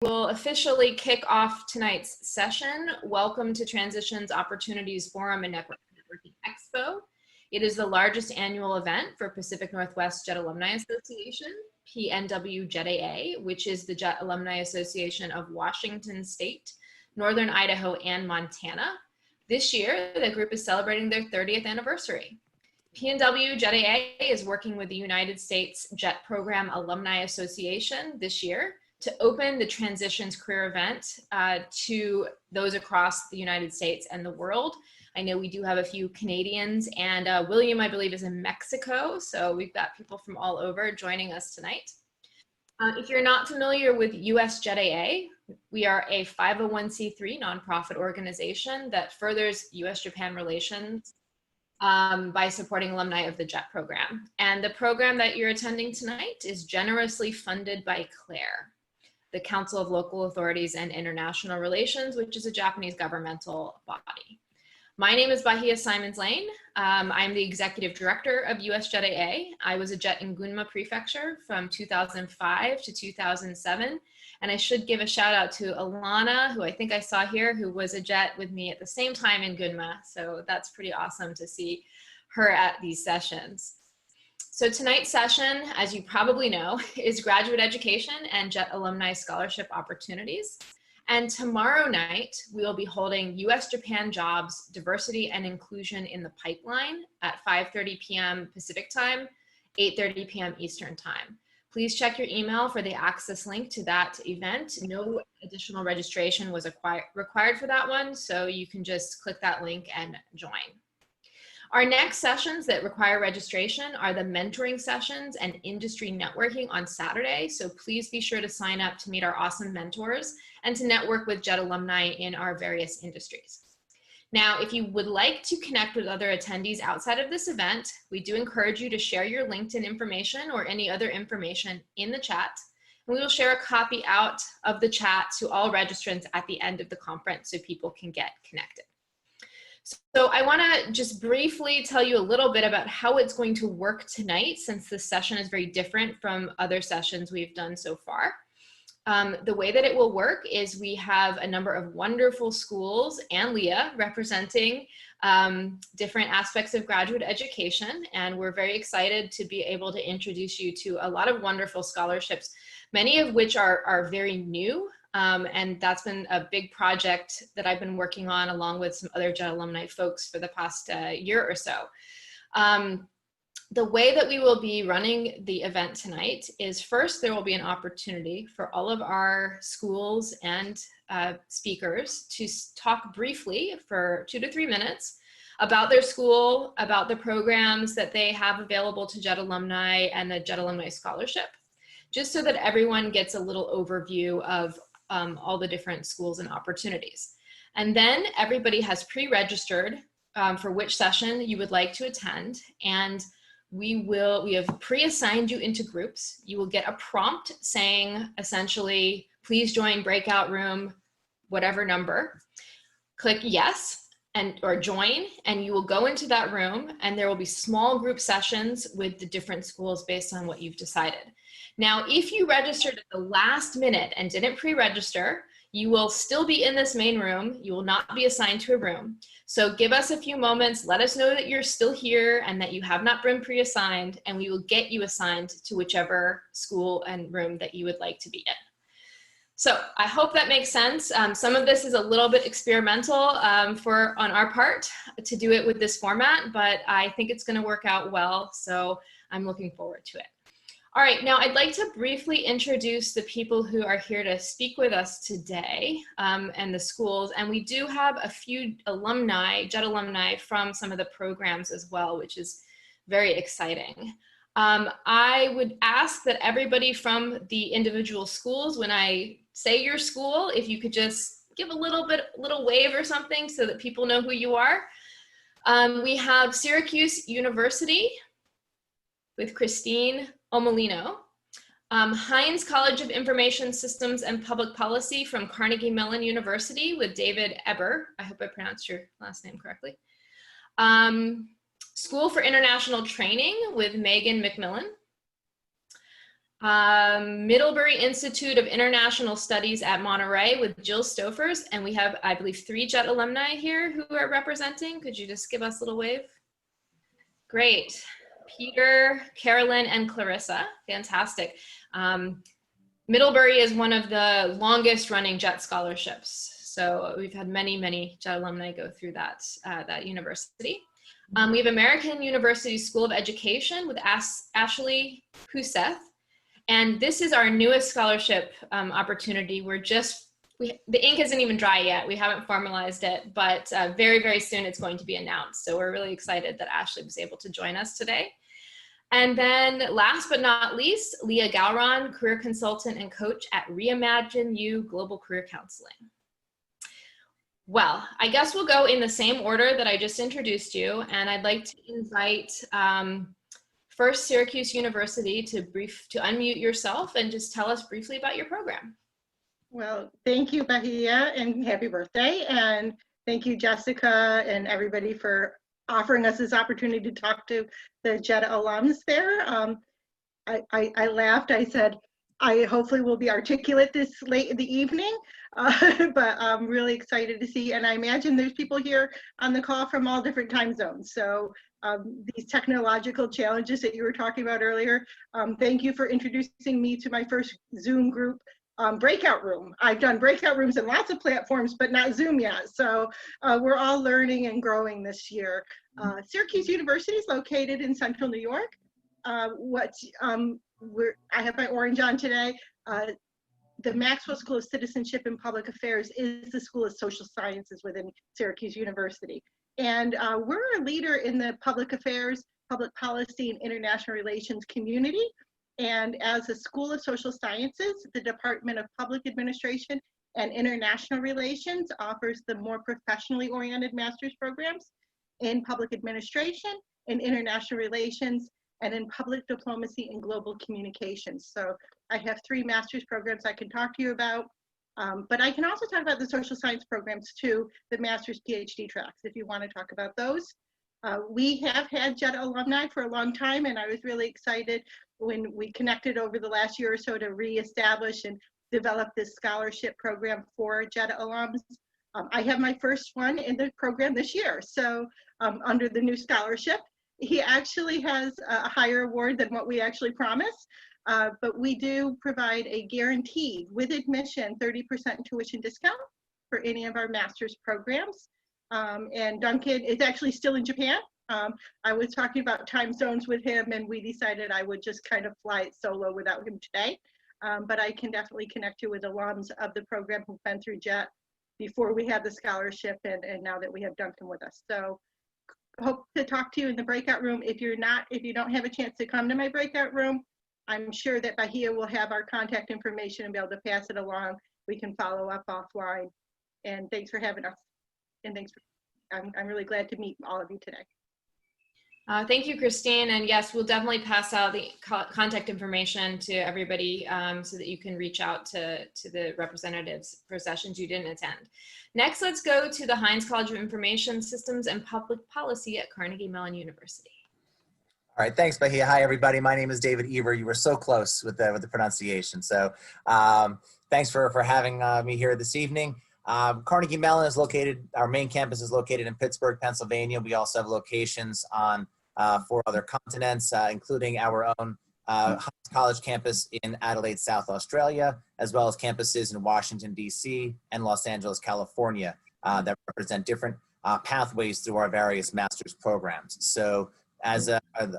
We'll officially kick off tonight's session. Welcome to Transitions Opportunities Forum and Networking Expo. It is the largest annual event for Pacific Northwest Jet Alumni Association, PNW-JET-AA, which is the Jet Alumni Association of Washington State, Northern Idaho, and Montana. This year, the group is celebrating their 30th anniversary. PNW-JET-AA is working with the United States Jet Program Alumni Association this year to open the Transitions Career Event to those across the United States and the world. I know we do have a few Canadians, and William, I believe, is in Mexico, so we've got people from all over joining us tonight. If you're not familiar with US-JET-AA, we are a 501c3 nonprofit organization that furthers US-Japan relations by supporting alumni of the JET program. And the program that you're attending tonight is generously funded by CLARE, the Council of Local Authorities and International Relations, which is a Japanese governmental body. My name is Bahia Simons-Lane. I'm the executive director of US-JET-AA. I was a JET in Gunma Prefecture from 2005 to 2007. And I should give a shout out to Alana, who I think I saw here, who was a JET with me at the same time in Gunma. So that's pretty awesome to see her at these sessions. So tonight's session, as you probably know, is graduate education and JET alumni scholarship opportunities. And tomorrow night, we will be holding US-Japan Jobs, Diversity and Inclusion in the Pipeline at 5:30 p.m. Pacific Time, 8:30 p.m. Eastern Time. Please check your email for the access link to that event. No additional registration was required for that one, so you can just click that link and join. Our next sessions that require registration are the mentoring sessions and industry networking on Saturday. So please be sure to sign up to meet our awesome mentors and to network with JET alumni in our various industries. Now, if you would like to connect with other attendees outside of this event, we do encourage you to share your LinkedIn information or any other information in the chat. And we will share a copy out of the chat to all registrants at the end of the conference so people can get connected. So I want to just briefly tell you a little bit about how it's going to work tonight, since this session is very different from other sessions we've done so far. The way that it will work is we have a number of wonderful schools and Leah representing different aspects of graduate education, and we're very excited to be able to introduce you to a lot of wonderful scholarships, many of which are very new. And that's been a big project that I've been working on along with some other JET alumni folks for the past year or so. The way that we will be running the event tonight is, first, there will be an opportunity for all of our schools and speakers to talk briefly for 2 to 3 minutes about their school, about the programs that they have available to JET alumni and the JET alumni scholarship, just so that everyone gets a little overview of all the different schools and opportunities. And then everybody has pre-registered for which session you would like to attend, and we have pre-assigned you into groups. You will get a prompt saying, essentially, please join breakout room, whatever number. Click yes or join, and you will go into that room, and there will be small group sessions with the different schools based on what you've decided. Now, if you registered at the last minute and didn't pre-register, you will still be in this main room. You will not be assigned to a room. So give us a few moments, let us know that you're still here and that you have not been pre-assigned, and we will get you assigned to whichever school and room that you would like to be in. So I hope that makes sense. Some of this is a little bit experimental on our part to do it with this format, but I think it's going to work out well, so I'm looking forward to it. All right, now I'd like to briefly introduce the people who are here to speak with us today and the schools. And we do have a few alumni, JET alumni from some of the programs as well, which is very exciting. I would ask that everybody from the individual schools, when I say your school, if you could just give a little wave or something so that people know who you are. We have Syracuse University with Christine Omolino, Heinz College of Information Systems and Public Policy from Carnegie Mellon University with David Eber. I hope I pronounced your last name correctly. School for International Training with Meghan McMillan. Middlebury Institute of International Studies at Monterey with Jill Stoffers. And we have, I believe, 3 JET alumni here who are representing. Could you just give us a little wave? Great. Peter, Carolyn, and Clarissa. Fantastic. Middlebury is one of the longest running JET scholarships. So we've had many, many JET alumni go through that university. We have American University School of Education with Ashleigh Huseth. And this is our newest scholarship opportunity. The ink isn't even dry yet. We haven't formalized it, but very, very soon it's going to be announced. So we're really excited that Ashleigh was able to join us today. And then last but not least, Leah Gowron, career consultant and coach at ReImagine U Global Career Counseling. Well, I guess we'll go in the same order that I just introduced you. And I'd like to invite first Syracuse University to unmute yourself and just tell us briefly about your program. Well, thank you, Bahia, and happy birthday. And thank you, Jessica, and everybody for offering us this opportunity to talk to the JET alums there. I laughed. I said, I hopefully will be articulate this late in the evening, but I'm really excited to see. And I imagine there's people here on the call from all different time zones. So these technological challenges that you were talking about earlier, thank you for introducing me to my first Zoom group breakout room. I've done breakout rooms in lots of platforms, but not Zoom yet. So we're all learning and growing this year. Syracuse University is located in central New York. I have my orange on today. The Maxwell School of Citizenship and Public Affairs is the School of Social Sciences within Syracuse University. And we're a leader in the public affairs, public policy, and international relations community. And as a School of Social Sciences, the Department of Public Administration and International Relations offers the more professionally oriented master's programs in public administration, in international relations, and in public diplomacy and global communications. So I have 3 master's programs I can talk to you about, but I can also talk about the social science programs too, the master's PhD tracks, if you want to talk about those. We have had JET alumni for a long time, and I was really excited when we connected over the last year or so to reestablish and develop this scholarship program for JET alums. I have my first one in the program this year, so under the new scholarship. He actually has a higher award than what we actually promised, but we do provide a guaranteed, with admission, 30% tuition discount for any of our master's programs. And Duncan is actually still in Japan. I was talking about time zones with him, and we decided I would just kind of fly it solo without him today. But I can definitely connect you with alums of the program who've been through JET before we had the scholarship, and now that we have Duncan with us. So hope to talk to you in the breakout room. If you don't have a chance to come to my breakout room, I'm sure that Bahia will have our contact information and be able to pass it along. We can follow up offline. And thanks for having us. And I'm really glad to meet all of you today. Thank you, Christine. And yes, we'll definitely pass out the contact information to everybody so that you can reach out to the representatives for sessions you didn't attend. Next, let's go to the Heinz College of Information Systems and Public Policy at Carnegie Mellon University. All right, thanks, Bahia. Hi, everybody. My name is David Eber. You were so close with the pronunciation. So thanks for having me here this evening. Carnegie Mellon is located, our main campus is located in Pittsburgh, Pennsylvania. We also have locations on 4 other continents, including our own Heinz College campus in Adelaide, South Australia, as well as campuses in Washington, D.C. and Los Angeles, California, that represent different pathways through our various master's programs. So as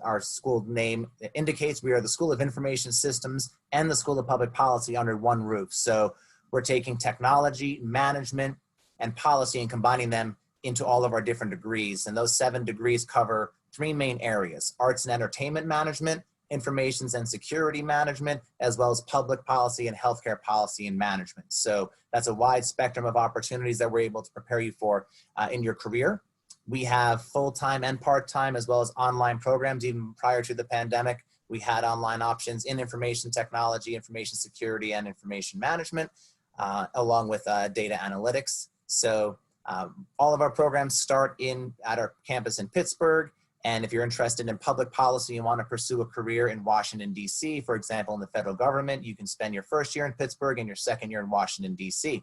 our school name indicates, we are the School of Information Systems and the School of Public Policy under one roof. So we're taking technology, management, and policy and combining them into all of our different degrees. And those 7 degrees cover 3 main areas: arts and entertainment management, informations and security management, as well as public policy and healthcare policy and management. So that's a wide spectrum of opportunities that we're able to prepare you for in your career. We have full-time and part-time, as well as online programs. Even prior to the pandemic, we had online options in information technology, information security, and information management, along with data analytics. So all of our programs start at our campus in Pittsburgh, And if you're interested in public policy and want to pursue a career in Washington, D.C., for example, in the federal government, you can spend your first year in Pittsburgh and your second year in Washington, D.C.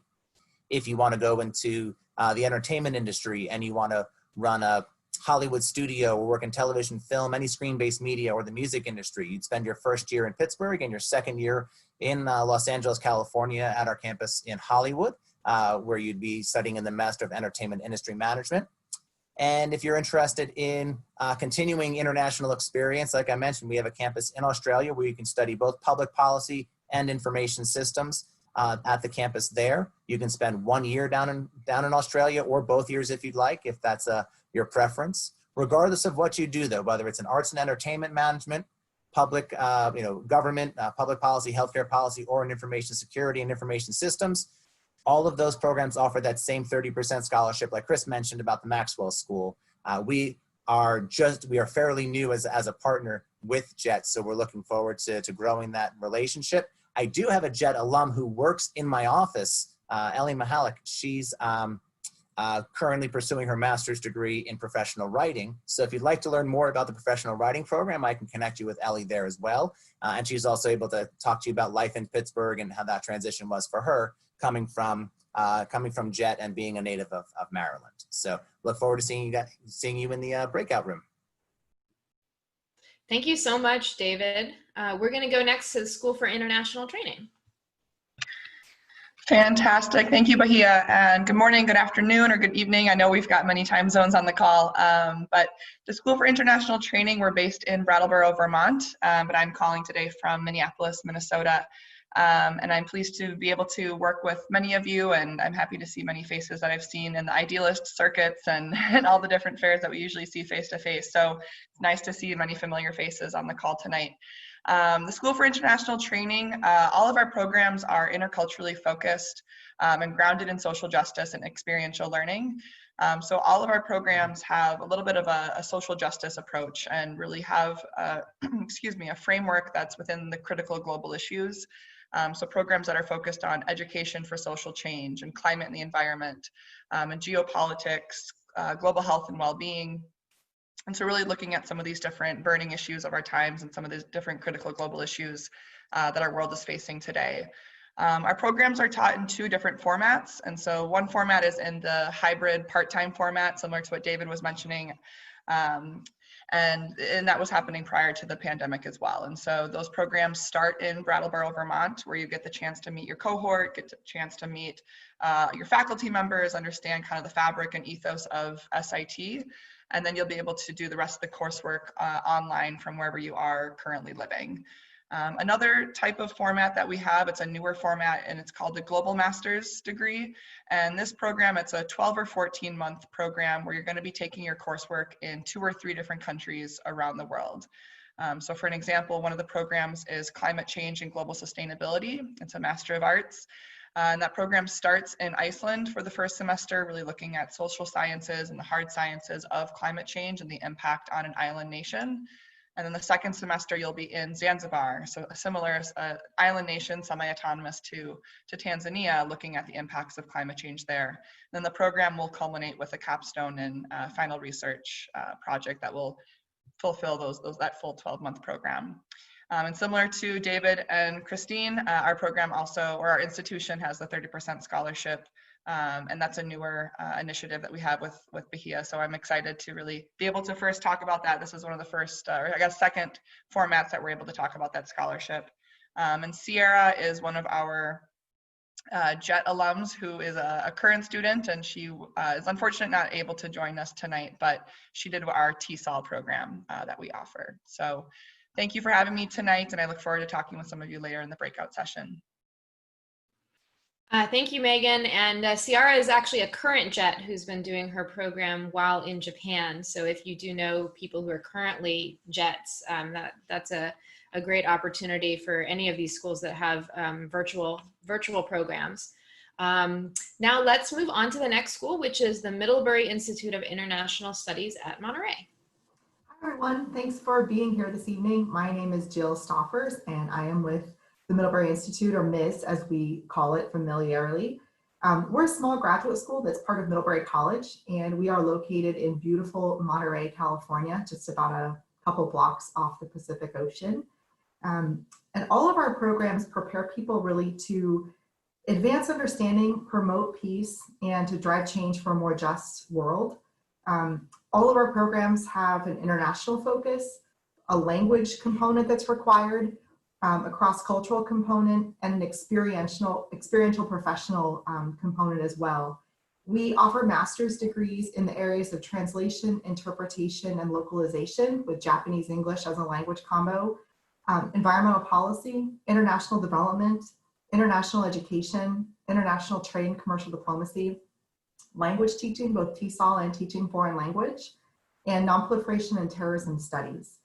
If you want to go into the entertainment industry and you want to run a Hollywood studio or work in television, film, any screen-based media, or the music industry, you'd spend your first year in Pittsburgh and your second year in Los Angeles, California at our campus in Hollywood, where you'd be studying in the Master of Entertainment Industry Management. And if you're interested in continuing international experience, like I mentioned, we have a campus in Australia where you can study both public policy and information systems at the campus there. You can spend 1 year down in Australia, or both years if you'd like, if that's your preference. Regardless of what you do, though, whether it's in arts and entertainment management, public, government, public policy, healthcare policy, or in information security and information systems, all of those programs offer that same 30% scholarship, like Chris mentioned about the Maxwell School. We are fairly new as a partner with JET, so we're looking forward to growing that relationship. I do have a JET alum who works in my office, Ellie Mahalik. She's currently pursuing her master's degree in professional writing. So if you'd like to learn more about the professional writing program, I can connect you with Ellie there as well. And she's also able to talk to you about life in Pittsburgh and how that transition was for her, coming from JET and being a native of Maryland. So look forward to seeing you in the breakout room. Thank you so much, David. We're going to go next to the School for International Training. Fantastic. Thank you, Bahia. And good morning, good afternoon, or good evening. I know we've got many time zones on the call, but the School for International Training, we're based in Brattleboro, Vermont, but I'm calling today from Minneapolis, Minnesota. And I'm pleased to be able to work with many of you, and I'm happy to see many faces that I've seen in the idealist circuits and all the different fairs that we usually see face-to-face. So it's nice to see many familiar faces on the call tonight. The School for International Training, all of our programs are interculturally focused and grounded in social justice and experiential learning. So all of our programs have a little bit of a social justice approach and really have, a framework that's within the critical global issues. So programs that are focused on education for social change and climate and the environment, and geopolitics, global health and well-being. And so really looking at some of these different burning issues of our times and some of these different critical global issues that our world is facing today. Our programs are taught in 2 different formats. And so one format is in the hybrid part-time format, similar to what David was mentioning. And that was happening prior to the pandemic as well. And so those programs start in Brattleboro, Vermont, where you get the chance to meet your cohort, get the chance to meet your faculty members, understand kind of the fabric and ethos of SIT. And then you'll be able to do the rest of the coursework online from wherever you are currently living. Another type of format that we have, it's a newer format, and it's called the Global Master's Degree. And this program, it's a 12 or 14 month program where you're going to be taking your coursework in 2 or 3 different countries around the world. So for an example, one of the programs is Climate Change and Global Sustainability. It's a Master of Arts. And that program starts in Iceland for the first semester, really looking at social sciences and the hard sciences of climate change and the impact on an island nation. And then the second semester, you'll be in Zanzibar, so a similar island nation, semi-autonomous to Tanzania, looking at the impacts of climate change there. And then the program will culminate with a capstone and final research project that will fulfill that full 12-month program. And similar to David and Christine, our program also, or our institution has the 30% scholarship. And that's a newer initiative that we have with Bahia. So I'm excited to really be able to first talk about that. This is one of the first, or I guess second formats that we're able to talk about that scholarship. And Sierra is one of our JET alums who is a current student, and she is unfortunately not able to join us tonight, but she did our TESOL program that we offer. So thank you for having me tonight, and I look forward to talking with some of you later in the breakout session. Thank you, Megan. And Ciara is actually a current JET who's been doing her program while in Japan. So if you do know people who are currently JETs, that's a great opportunity for any of these schools that have virtual programs. Now let's move on to the next school, which is the Middlebury Institute of International Studies at Monterey. Hi, everyone. Thanks for being here this evening. My name is Jill Stoffers, and I am with the Middlebury Institute, or MIS as we call it familiarly. We're a small graduate school that's part of Middlebury College, and we are located in beautiful Monterey, California, just about a couple blocks off the Pacific Ocean. And all of our programs prepare people really to advance understanding, promote peace, and to drive change for a more just world. All of our programs have an international focus, a language component that's required, a cross-cultural component, and an experiential professional component as well. We offer master's degrees in the areas of translation, interpretation, and localization with Japanese English as a language combo, environmental policy, international development, international education, international trade and commercial diplomacy, language teaching, both TESOL and teaching foreign language, and nonproliferation and terrorism studies.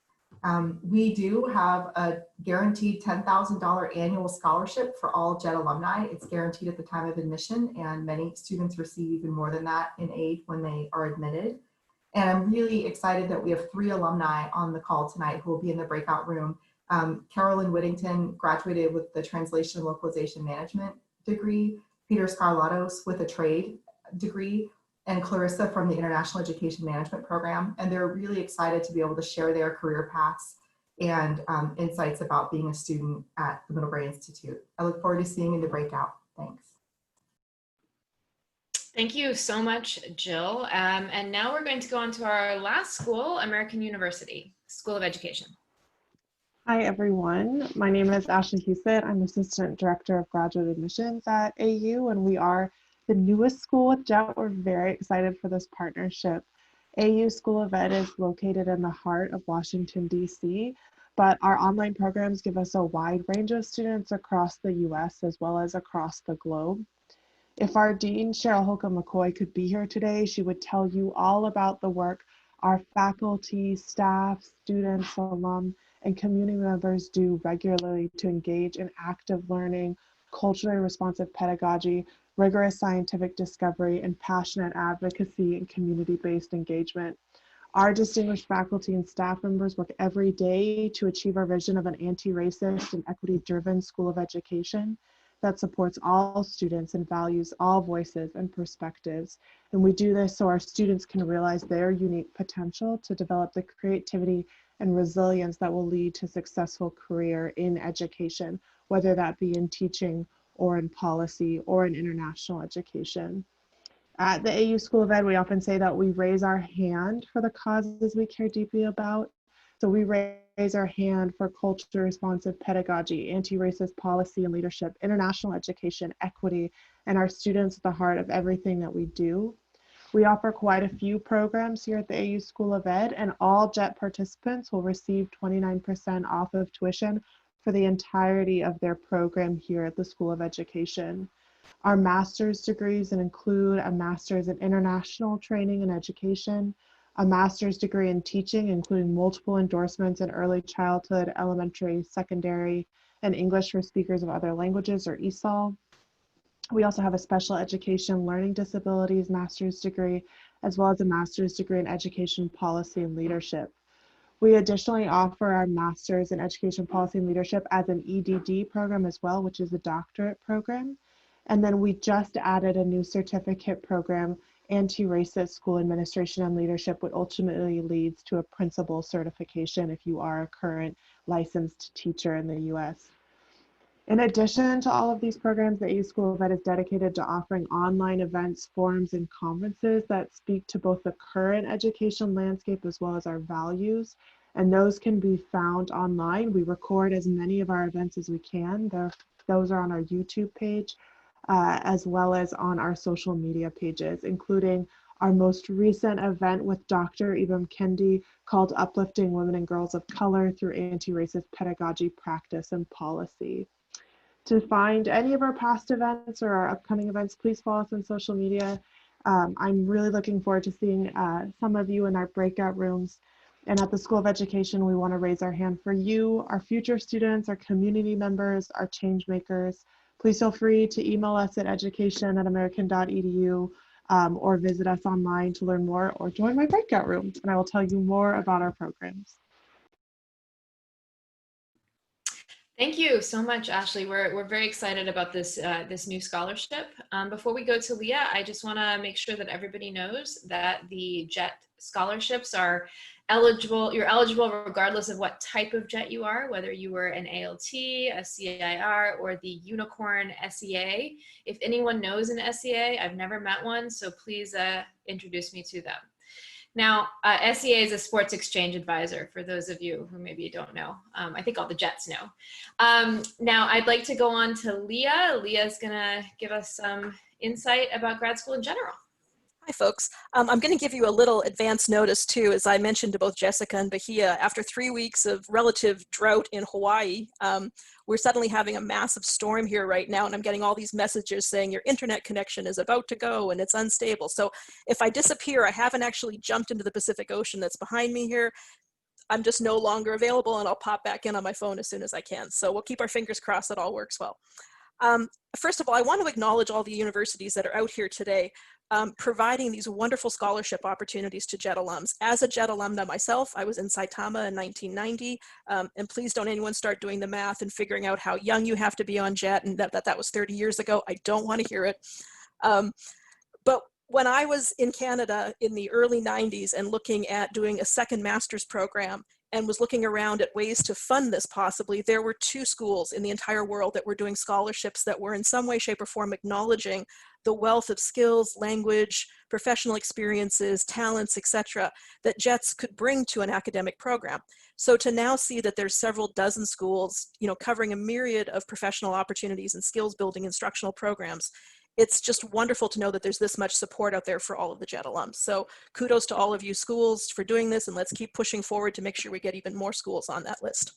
We do have a guaranteed $10,000 annual scholarship for all JET alumni. It's guaranteed at the time of admission, and many students receive even more than that in aid when they are admitted. And I'm really excited that we have 3 alumni on the call tonight who will be in the breakout room. Carolyn Whittington graduated with the Translation and Localization Management degree, Peter Scarlatos with a trade degree, and Clarissa from the International Education Management Program. And they're really excited to be able to share their career paths and insights about being a student at the Middlebury Institute. I look forward to seeing you in the breakout. Thanks. Thank you so much, Jill. And now we're going to go on to our last school, American University School of Education. Hi, everyone. My name is Ashleigh Huseth. I'm Assistant Director of Graduate Admissions at AU, and we are the newest school with JET. We're very excited for this partnership. AU School of Ed is located in the heart of Washington, D.C., but our online programs give us a wide range of students across the U.S. as well as across the globe. If our Dean, Cheryl Holcomb McCoy, could be here today, she would tell you all about the work our faculty, staff, students, alum, and community members do regularly to engage in active learning, culturally responsive pedagogy, rigorous scientific discovery, and passionate advocacy and community-based engagement. Our distinguished faculty and staff members work every day to achieve our vision of an anti-racist and equity-driven school of education that supports all students and values all voices and perspectives. And we do this so our students can realize their unique potential to develop the creativity and resilience that will lead to a successful career in education, whether that be in teaching or in policy or in international education. At the AU School of Ed, we often say that we raise our hand for the causes we care deeply about. So we raise our hand for culture responsive pedagogy, anti-racist policy and leadership, international education, equity, and our students at the heart of everything that we do. We offer quite a few programs here at the AU School of Ed, and all JET participants will receive 29% off of tuition for the entirety of their program here at the School of Education. Our master's degrees include a master's in international training and education, a master's degree in teaching, including multiple endorsements in early childhood, elementary, secondary, and English for speakers of other languages, or ESOL. We also have a special education learning disabilities master's degree, as well as a master's degree in education policy and leadership. We additionally offer our master's in education policy and leadership as an EDD program as well, which is a doctorate program. And then we just added a new certificate program, anti-racist school administration and leadership, which ultimately leads to a principal certification if you are a current licensed teacher in the US. In addition to all of these programs, the AU School of Ed is dedicated to offering online events, forums, and conferences that speak to both the current education landscape as well as our values. And those can be found online. We record as many of our events as we can. Those are on our YouTube page, as well as on our social media pages, including our most recent event with Dr. Eber Kendi called Uplifting Women and Girls of Color Through Anti-Racist Pedagogy, Practice, and Policy. To find any of our past events or our upcoming events, please follow us on social media. I'm really looking forward to seeing some of you in our breakout rooms. And at the School of Education, we want to raise our hand for you, our future students, our community members, our change makers. Please feel free to email us at education@american.edu or visit us online to learn more or join my breakout rooms, and I will tell you more about our programs. Thank you so much, Ashleigh. We're very excited about this this new scholarship. Before we go to Leah, I just want to make sure that everybody knows that the JET scholarships are eligible. You're eligible regardless of what type of JET you are, whether you were an ALT, a CIR, or the Unicorn SEA. If anyone knows an SEA, I've never met one, so please introduce me to them. Now, SEA is a sports exchange advisor, for those of you who maybe don't know. I think all the Jets know. Now, I'd like to go on to Leah. Leah's gonna give us some insight about grad school in general. Hi, folks. I'm going to give you a little advance notice, too, as I mentioned to both Jessica and Bahia. After 3 weeks of relative drought in Hawaii, we're suddenly having a massive storm here right now, and I'm getting all these messages saying your internet connection is about to go and it's unstable. So if I disappear, I haven't actually jumped into the Pacific Ocean that's behind me here. I'm just no longer available, and I'll pop back in on my phone as soon as I can. So we'll keep our fingers crossed that all works well. First of all, I want to acknowledge all the universities that are out here today providing these wonderful scholarship opportunities to JET alums. As a JET alumna myself, I was in Saitama in 1990, and please don't anyone start doing the math and figuring out how young you have to be on JET and that was 30 years ago. I don't want to hear it. But when I was in Canada in the early 90s and looking at doing a second master's program and was looking around at ways to fund this possibly, there were 2 schools in the entire world that were doing scholarships that were in some way, shape, or form acknowledging the wealth of skills, language, professional experiences, talents, etc., that JETs could bring to an academic program. So to now see that there's several dozen schools, covering a myriad of professional opportunities and skills building instructional programs, it's just wonderful to know that there's this much support out there for all of the JET alums. So kudos to all of you schools for doing this, and let's keep pushing forward to make sure we get even more schools on that list.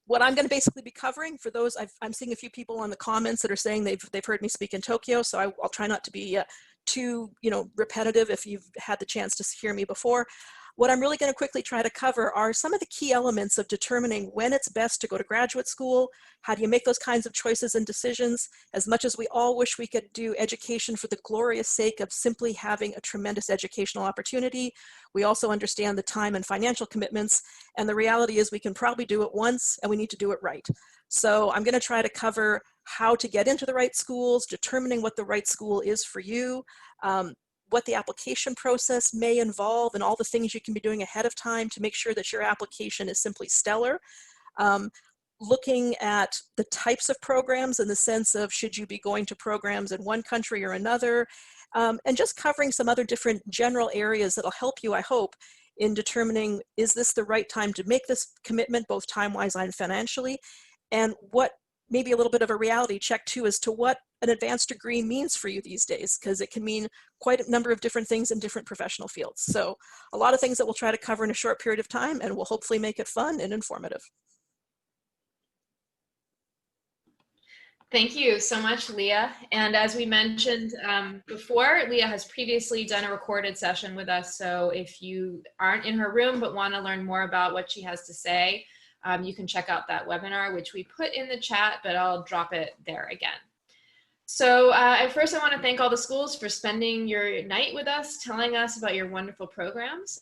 What I'm going to basically be covering, for those, I'm seeing a few people on the comments that are saying they've heard me speak in Tokyo, so I'll try not to be too repetitive if you've had the chance to hear me before. What I'm really going to quickly try to cover are some of the key elements of determining when it's best to go to graduate school. How do you make those kinds of choices and decisions? As much as we all wish we could do education for the glorious sake of simply having a tremendous educational opportunity, we also understand the time and financial commitments, and the reality is we can probably do it once and we need to do it right. So I'm going to try to cover how to get into the right schools, determining what the right school is for you, what the application process may involve, and all the things you can be doing ahead of time to make sure that your application is simply stellar. Looking at the types of programs in the sense of should you be going to programs in one country or another, and just covering some other different general areas that'll help you, I hope, in determining is this the right time to make this commitment, both time-wise and financially, and what maybe a little bit of a reality check too as to what an advanced degree means for you these days, because it can mean quite a number of different things in different professional fields. So a lot of things that we'll try to cover in a short period of time, and we'll hopefully make it fun and informative. Thank you so much, Leah. And as we mentioned before, Leah has previously done a recorded session with us. So if you aren't in her room but want to learn more about what she has to say, you can check out that webinar, which we put in the chat, but I'll drop it there again. So at first, I want to thank all the schools for spending your night with us, telling us about your wonderful programs.